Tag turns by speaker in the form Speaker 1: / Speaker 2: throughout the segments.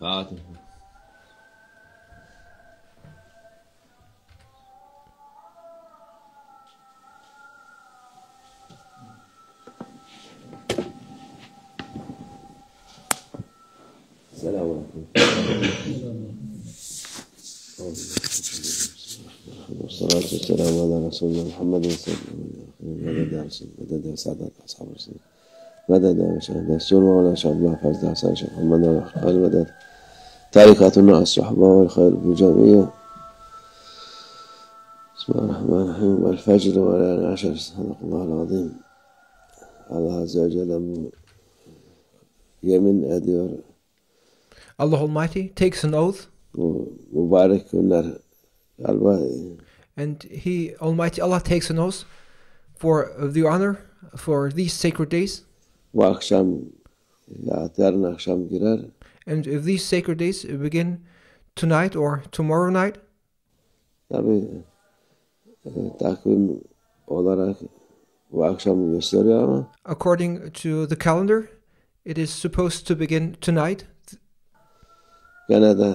Speaker 1: Fatiha. السلام عليكم. والصلاة والسلام على رسولنا محمد صلى الله عليه وسلم. مدد يا سادة أصحاب الرسول، مدد يا مشاهد السور ولا شعب الله فازد حسن شيخ محمد والأخوان، مدد تاركاتنا الصحبة والخير بالجميع. بسم الله الرحمن الرحيم. والفجر وليال العشر، صدق الله العظيم. Allah Azze ve Celle bu yemin ediyor.
Speaker 2: Allah Almighty takes an oath,
Speaker 1: Bu mübarek günler galiba
Speaker 2: and He, Almighty Allah, takes an oath for the honor for these sacred days.
Speaker 1: bu akşam ya yarın akşam girer.
Speaker 2: And if these sacred days begin tonight or tomorrow night,
Speaker 1: Tabii takvim olarak bu akşam gösteriyor ama
Speaker 2: according to the calendar, it is supposed to begin tonight.
Speaker 1: gene de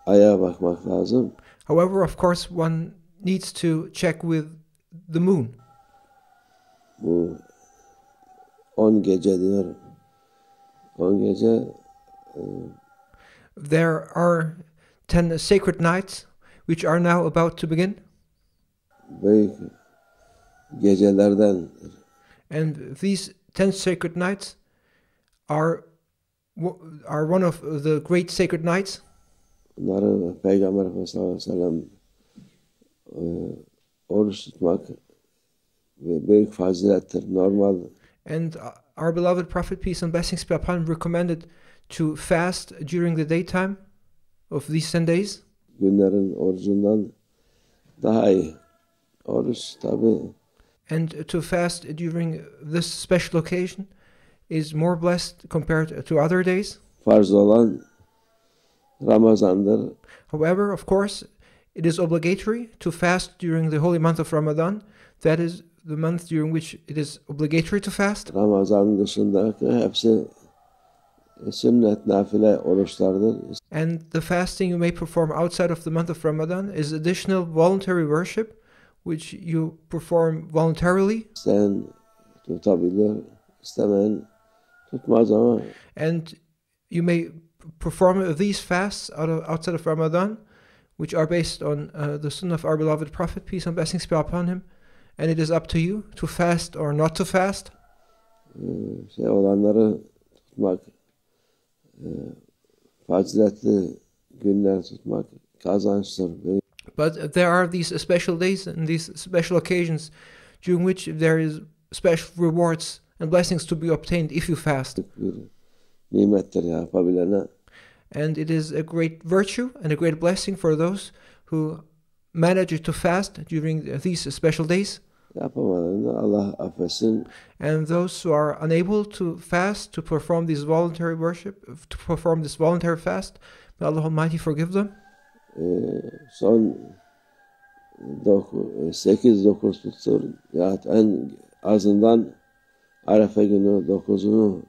Speaker 1: aya bakmak lazım.
Speaker 2: However, of course, one needs to check with the moon.
Speaker 1: Bu 10 gece diyor. 10 gece
Speaker 2: There are 10 sacred nights which are now about to begin,
Speaker 1: büyük gecelerden.
Speaker 2: and these 10 sacred nights are one of the great sacred nights.
Speaker 1: Bunları Peygamber Efendimiz sallallahu aleyhi ve sellem oruç tutmak ve büyük fazilettir. Normal
Speaker 2: And our beloved Prophet, peace and blessings be upon him, recommended to fast during the daytime of these 10 days.
Speaker 1: günlerin orucundan daha iyi. Oruç tabii
Speaker 2: And to fast during this special occasion is more blessed compared to other days.
Speaker 1: farz olan Ramazan'dır.
Speaker 2: However, of course, it is obligatory to fast during the holy month of Ramadan. That is the month during which it is obligatory to fast.
Speaker 1: Ramazan dışındaki hepsi sünnet, nafile oruçlardır.
Speaker 2: And the fasting you may perform outside of the month of Ramadan is additional voluntary worship, which you perform voluntarily.
Speaker 1: İsteyen tutabilir, istemeyen tutmaz ama
Speaker 2: And you may perform these fasts outside of Ramadan, which are based on the sunnah of our beloved Prophet, peace and blessings be upon him. And it is up to you to fast or not to fast.
Speaker 1: Olanları tutmak, faziletli günler tutmak kazançtır.
Speaker 2: But there are these special days and these special occasions during which there is special rewards and blessings to be obtained if you fast.
Speaker 1: Bir nimettir yapabilene.
Speaker 2: And it is a great virtue and a great blessing for those who manage to fast during these special days.
Speaker 1: Yapamadığında Allah affetsin.
Speaker 2: And those who are unable to fast, to perform this voluntary worship, to perform this voluntary fast, may Allah Almighty forgive them.
Speaker 1: Son 8-9 tuttur. Ya en azından Arefe günü 9'unu.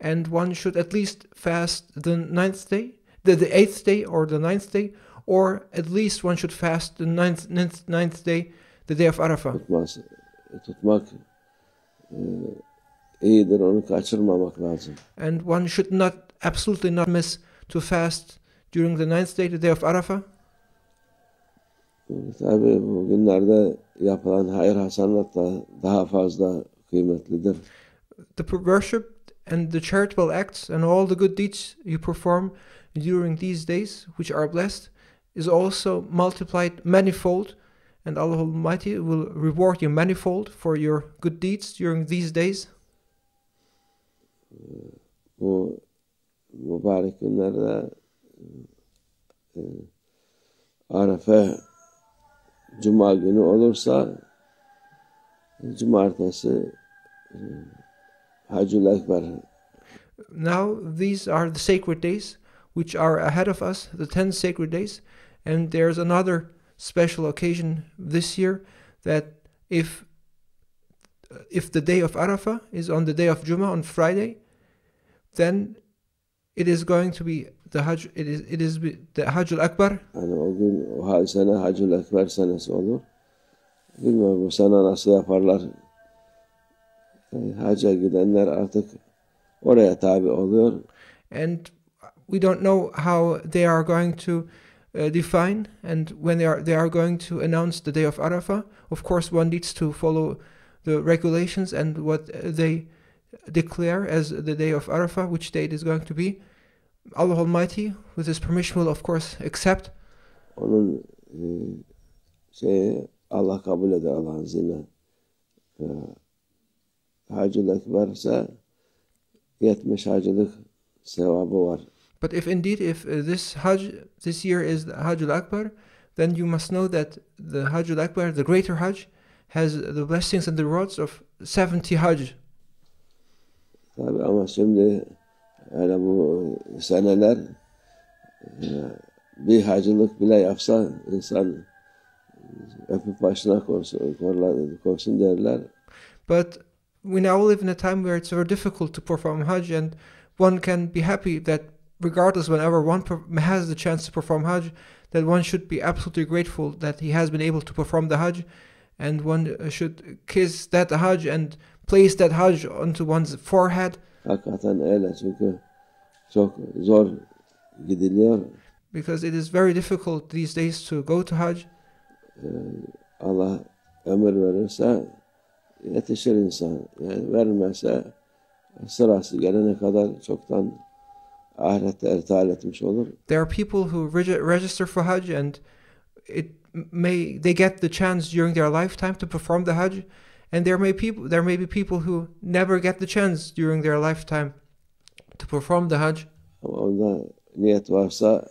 Speaker 2: And one should at least fast the 9th day, the 8th day or the 9th day, or at least one should fast the 9th day, the day of Arafah.
Speaker 1: Tutmak iyidir, onu kaçırmamak lazım.
Speaker 2: And one should absolutely not miss to fast during the 9th day, the day of Arafah.
Speaker 1: Tabii bu günlerde yapılan hayır hasenat da daha fazla kıymetlidir.
Speaker 2: The worship and the charitable acts and all the good deeds you perform during these days, which are blessed, is also multiplied manifold, and Allah Almighty will reward you manifold for your good deeds during these days.
Speaker 1: Bu mübarek günlerde Arefe Cuma günü olursa Cumartesi Hacül Ekber.
Speaker 2: Now these are the sacred days which are ahead of us, the 10 sacred days, and there's another special occasion this year that if the day of Arafah is on the day of Jummah on Friday, then it is going to be the Hajj, it is the Hajj al-Akbar.
Speaker 1: Yani o gün o sene Hacül Ekber senesi olur. Bilmiyorum bu sene nasıl yaparlar. Hacca gidenler artık oraya tabi oluyor.
Speaker 2: And we don't know how they are going to define and when they are going to announce the day of Arafah. Of course, one needs to follow the regulations and what they declare as the day of Arafah, which date is going to be. Allah Almighty, with His permission, will of course accept.
Speaker 1: Onun Allah kabul eder Allah'ın izniyle. Hacül Ekber ise 70 hacılık sevabı var.
Speaker 2: But if indeed, if this Hajj this year is the Hajj al-Akbar, then you must know that the Hajj al-Akbar, the greater Hajj, has the blessings and the rewards of 70 Hajj.
Speaker 1: Tabii ama şimdi yani bu seneler bir hacılık bile yapsa insan öpüp başına koysun derler.
Speaker 2: But we now live in a time where it's very difficult to perform Hajj, and one can be happy that regardless, whenever one has the chance to perform Hajj, that one should be absolutely grateful that he has been able to perform the Hajj, and one should kiss that Hajj and place that Hajj onto one's forehead.
Speaker 1: Hakikaten öyle çünkü çok zor gidiliyor.
Speaker 2: Because it is very difficult these days to go to Hajj.
Speaker 1: Allah ömür verirse yetişir insan. Yani vermezse sırası gelene kadar çoktan ahirette irtihal etmiş olur.
Speaker 2: There are people who register for Hajj, and they get the chance during their lifetime to perform the Hajj, and there may be people who never get the chance during their lifetime to perform the Hajj.
Speaker 1: Ama onda niyet varsa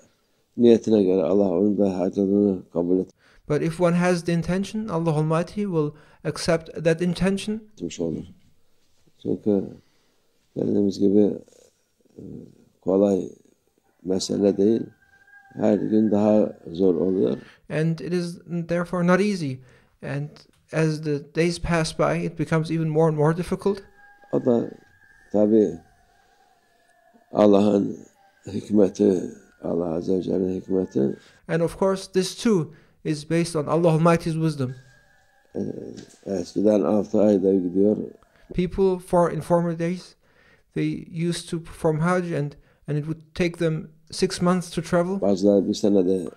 Speaker 1: niyetine göre Allah onun da hacını kabul etmiş
Speaker 2: But if one has the intention, Allah Almighty will accept that intention.
Speaker 1: olur. Çünkü dediğimiz gibi kolay mesele değil. Her gün daha zor oluyor.
Speaker 2: And it is therefore not easy. And as the days pass by, it becomes even more and more difficult.
Speaker 1: O da tabii Allah'ın hikmeti, Allah Azze ve Celle'nin hikmeti.
Speaker 2: And of course, this too is based on Allah Almighty's wisdom.
Speaker 1: Eskiden 6 ayda gidiyor.
Speaker 2: People in former days, they used to perform Hajj, and it would take them 6 months to travel.
Speaker 1: Bazıları bir senede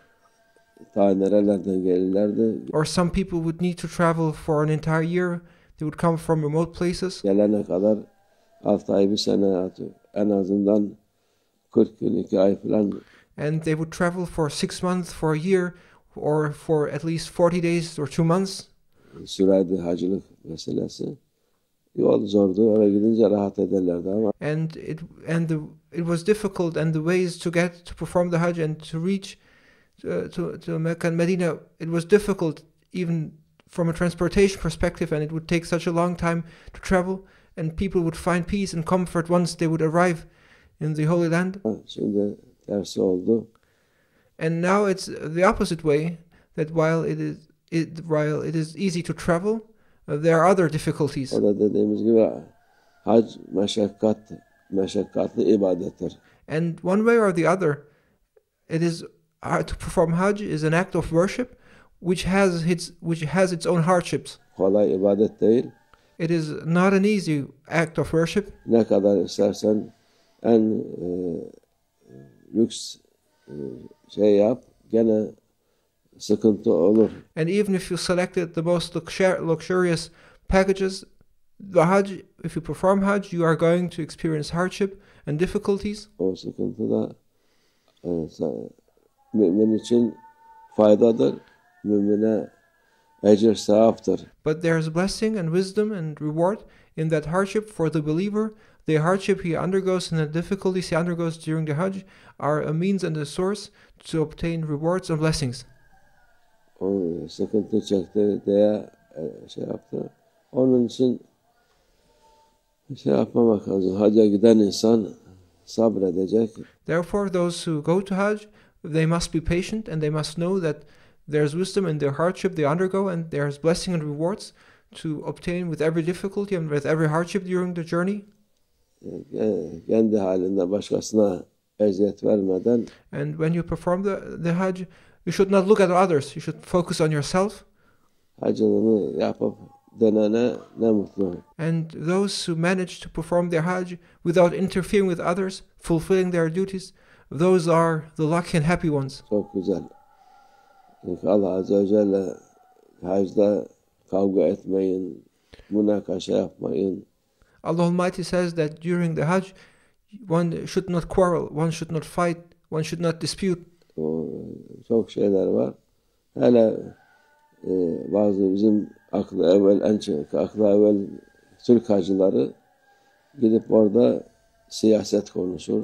Speaker 1: ta nerelerden gelirlerdi.
Speaker 2: Or some people would need to travel for an entire year. They would come from remote places.
Speaker 1: Gelene kadar 6 ay bir sene en azından 40 gün 2 ay falan.
Speaker 2: And they would travel for 6 months, for a year, or for at least 40 days or 2 months.
Speaker 1: Sürerdi hacılık meselesi. Yol zordu. Oraya gidince rahat ederlerdi ama.
Speaker 2: And it was difficult, and the ways to perform the Hajj and to reach to Mecca and Medina, it was difficult even from a transportation perspective, and it would take such a long time to travel, and people would find peace and comfort once they would arrive in the Holy Land.
Speaker 1: Şimdi tersi oldu.
Speaker 2: And now it's the opposite way, that while it is easy to travel, there are other difficulties.
Speaker 1: O da dediğimiz gibi hac meşakkatli ibadettir.
Speaker 2: And one way or the other, it is to perform Hajj is an act of worship which has its own hardships.
Speaker 1: Kolay ibadet değil.
Speaker 2: It is not an easy act of worship.
Speaker 1: Ne kadar istersen en lüks yap gene sıkıntı olur.
Speaker 2: And even if you selected the most luxurious packages, the Hajj, if you perform Hajj, you are going to experience hardship and difficulties.
Speaker 1: O sıkıntı da mümin için faydadır. Mümine ecir sevaptır.
Speaker 2: But there is blessing and wisdom and reward in that hardship for the believer. The hardship he undergoes and the difficulties he undergoes during the Hajj are a means and a source to obtain rewards and blessings.
Speaker 1: O sıkıntı çekti diye yaptı. Onun için yapmamak lazım. Hacca giden insan sabredecek.
Speaker 2: Therefore, those who go to Hajj, they must be patient, and they must know that there's wisdom in the hardship they undergo, and there's blessing and rewards to obtain with every difficulty and with every hardship during the journey.
Speaker 1: Kendi halinde başkasına eziyet vermeden
Speaker 2: And when you perform the Hajj, you should not look at others. You should focus on yourself.
Speaker 1: hacılığını yapıp dönene ne mutlu.
Speaker 2: And those who manage to perform their Hajj without interfering with others, fulfilling their duties, those are the lucky and happy ones.
Speaker 1: Çok güzel. Çünkü Allah Azze ve Celle hacda kavga etmeyin, münakaşa yapmayın.
Speaker 2: Allah Almighty says that during the Hajj, one should not quarrel, one should not fight, one should not dispute.
Speaker 1: O, çok şeyler var. Hele bazı bizim aklı evvel Türk hacıları gidip orada siyaset konuşur,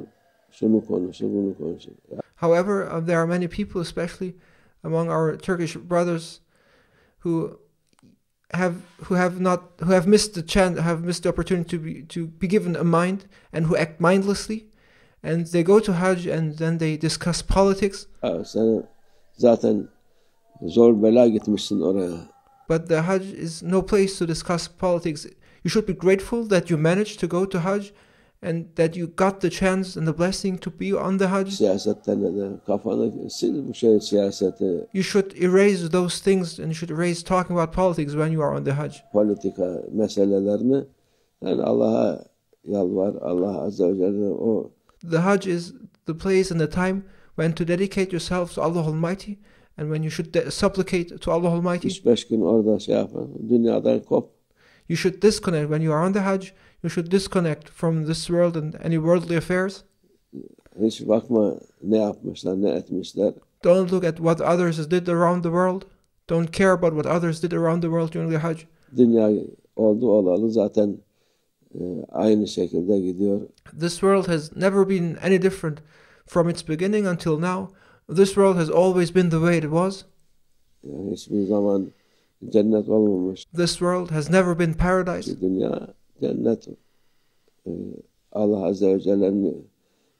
Speaker 1: şunu konuşur, bunu konuşur.
Speaker 2: However, there are many people, especially among our Turkish brothers, who have missed the chance, have missed the opportunity to be given a mind, and who act mindlessly, and they go to Hajj and then they discuss politics.
Speaker 1: Sen zaten zor bela gitmişsin oraya.
Speaker 2: But the Hajj is no place to discuss politics. You should be grateful that you managed to go to Hajj and that you got the chance and the blessing to be on the Hajj.
Speaker 1: Siyasetten de kafanı sil bu siyaseti.
Speaker 2: You should erase those things and you should erase talking about politics when you are on the Hajj.
Speaker 1: Politika meselelerini yani Allah'a yalvar, Allah Azze ve Celle o.
Speaker 2: The Hajj is the place and the time when to dedicate yourself to Allah Almighty and when you should supplicate to Allah Almighty.
Speaker 1: 3-5 gün orada yapın. Dünyadan kop.
Speaker 2: You should disconnect when you are on the Hajj. You should disconnect from this world and any worldly affairs.
Speaker 1: Hiç bakma ne yapmışlar, ne etmişler.
Speaker 2: Don't look at what others did around the world. Don't care about what others did around the world during the Hajj.
Speaker 1: Dünya oldu olalı zaten aynı şekilde gidiyor.
Speaker 2: This world has never been any different from its beginning until now. This world has always been the way it was.
Speaker 1: Yani hiçbir zaman cennet olmamış.
Speaker 2: This world has never been paradise.
Speaker 1: Dünya cennet. Allah Azze ve Celle'nin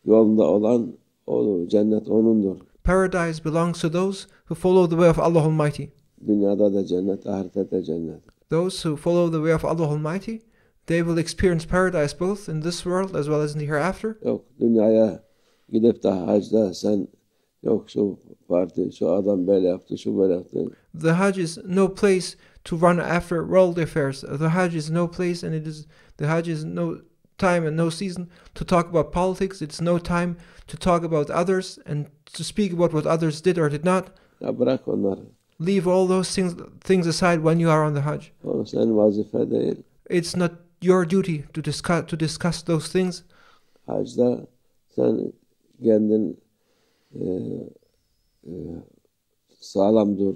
Speaker 1: yolunda olan o cennet onundur.
Speaker 2: Paradise belongs to those who follow the way of Allah Almighty.
Speaker 1: Dünyada da cennet, ahirette de cennet.
Speaker 2: Those who follow the way of Allah Almighty, they will experience paradise both in this world as well as in the hereafter.
Speaker 1: Yok dünyaya gidip de hacda sen yok şu parti, şu adam böyle yaptı, şu böyle yaptı.
Speaker 2: The Hajj is no place to run after worldly affairs. The Hajj is no place, and the Hajj is no time and no season to talk about politics. It's no time to talk about others and to speak about what others did or did not.
Speaker 1: Ya bırak onları.
Speaker 2: Leave all those things aside when you are on the Hajj.
Speaker 1: O senin vazife değil.
Speaker 2: It's not your duty to discuss those things.
Speaker 1: Hacda sen kendin sağlam dur.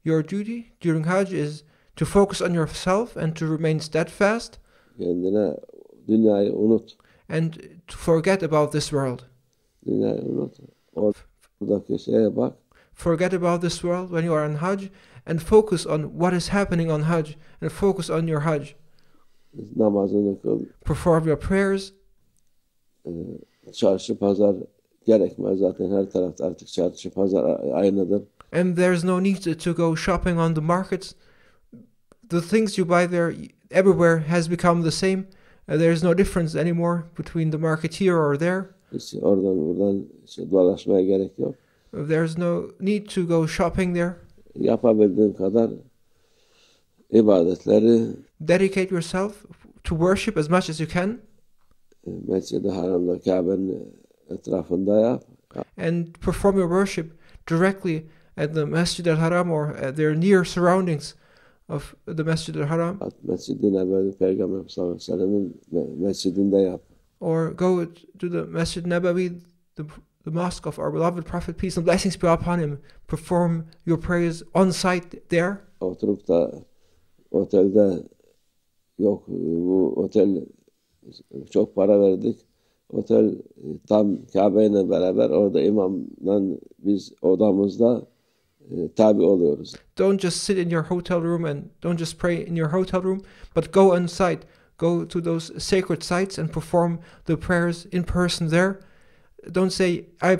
Speaker 2: Your duty during Hajj is to focus on yourself and to remain steadfast.
Speaker 1: Kendine dünyayı unut.
Speaker 2: And to forget about this world.
Speaker 1: Dünyayı unut. Oradaki şeye bak.
Speaker 2: Forget about this world when you are on Hajj and focus on what is happening on Hajj and focus on your Hajj.
Speaker 1: Namazını kıl.
Speaker 2: Perform your prayers.
Speaker 1: Çarşı pazar gerekmez zaten her tarafta artık çarşı pazar aynıdır.
Speaker 2: And there's no need to go shopping on the markets. The things you buy there everywhere has become the same. There's no difference anymore between the market here or there.
Speaker 1: Hiç oradan buradan dolaşmaya gerek yok.
Speaker 2: There's no need to go shopping there.
Speaker 1: Yapabildiğin kadar ibadetleri
Speaker 2: dedicate yourself to worship as much as you can.
Speaker 1: Mescid-i Haram'da Kabe'nin etrafında yap.
Speaker 2: And perform your worship directly at the Masjid al-Haram or at their near surroundings of the Masjid al-Haram.
Speaker 1: Mescid-i Nebevi Peygamber sallallahu aleyhi ve sellem'in mescidinde yap.
Speaker 2: Or go to the Masjid Nabawi, the mosque of our beloved Prophet, peace and blessings be upon him. Perform your prayers on site there.
Speaker 1: Oturup da otelde yok bu otel çok para verdik. Otel tam Kabe ile beraber orada imamla biz odamızda tabi oluyoruz.
Speaker 2: Don't just sit in your hotel room and don't just pray in your hotel room, but go on site. Go to those sacred sites and perform the prayers in person there. Don't say, I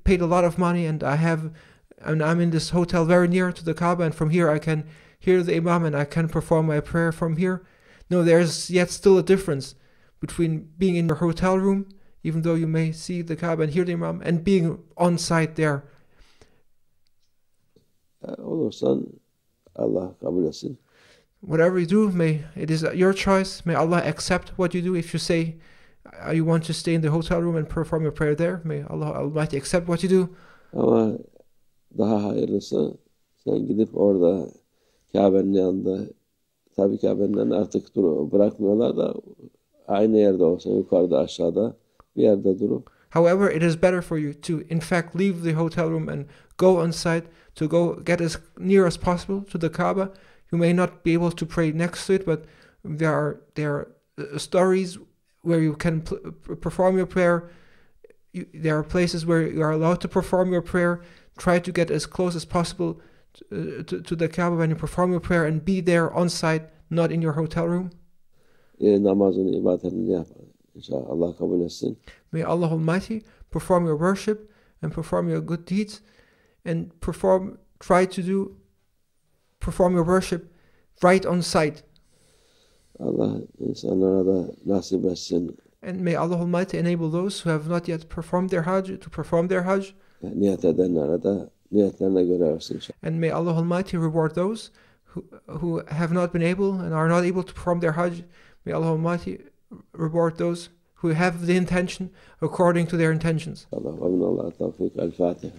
Speaker 2: paid a lot of money and I'm in this hotel very near to the Kaaba and from here I can hear the Imam and I can perform my prayer from here. No, there's yet still a difference between being in your hotel room, even though you may see the Kaaba and hear the Imam, and being on site there.
Speaker 1: Olursan Allah kabul etsin.
Speaker 2: Whatever you do, it is your choice. May Allah accept what you do. If you say you want to stay in the hotel room and perform your prayer there, may Allah Almighty accept what you do.
Speaker 1: Ama daha hayırlısı sen gidip orada Kabe'nin yanında, tabii Kabe'nin yanında artık bırakmıyorlar da aynı yerde olsa, yukarıda aşağıda bir yerde durup.
Speaker 2: However, it is better for you to in fact leave the hotel room and go on site, to go get as near as possible to the Kaaba. You may not be able to pray next to it, but there are stories where you can perform your prayer. There are places where you are allowed to perform your prayer. Try to get as close as possible to the Kaaba when you perform your prayer, and be there on site, not in your hotel room.
Speaker 1: Namazını, ibadetini yap. İnşallah Allah kabul etsin.
Speaker 2: May Allah Almighty perform your worship and perform your good deeds, and try to perform your worship right on site.
Speaker 1: Allah insanlara da nasip etsin.
Speaker 2: And may Allah Almighty enable those who have not yet performed their Hajj to perform their Hajj.
Speaker 1: Niyet edenlere de niyetlerine göre versin inşallah.
Speaker 2: And may Allah Almighty reward those who have not been able and are not able to perform their Hajj. May Allah Almighty reward those who have the intention according to their intentions.
Speaker 1: Allah ve minallah tevfik. El Fatiha.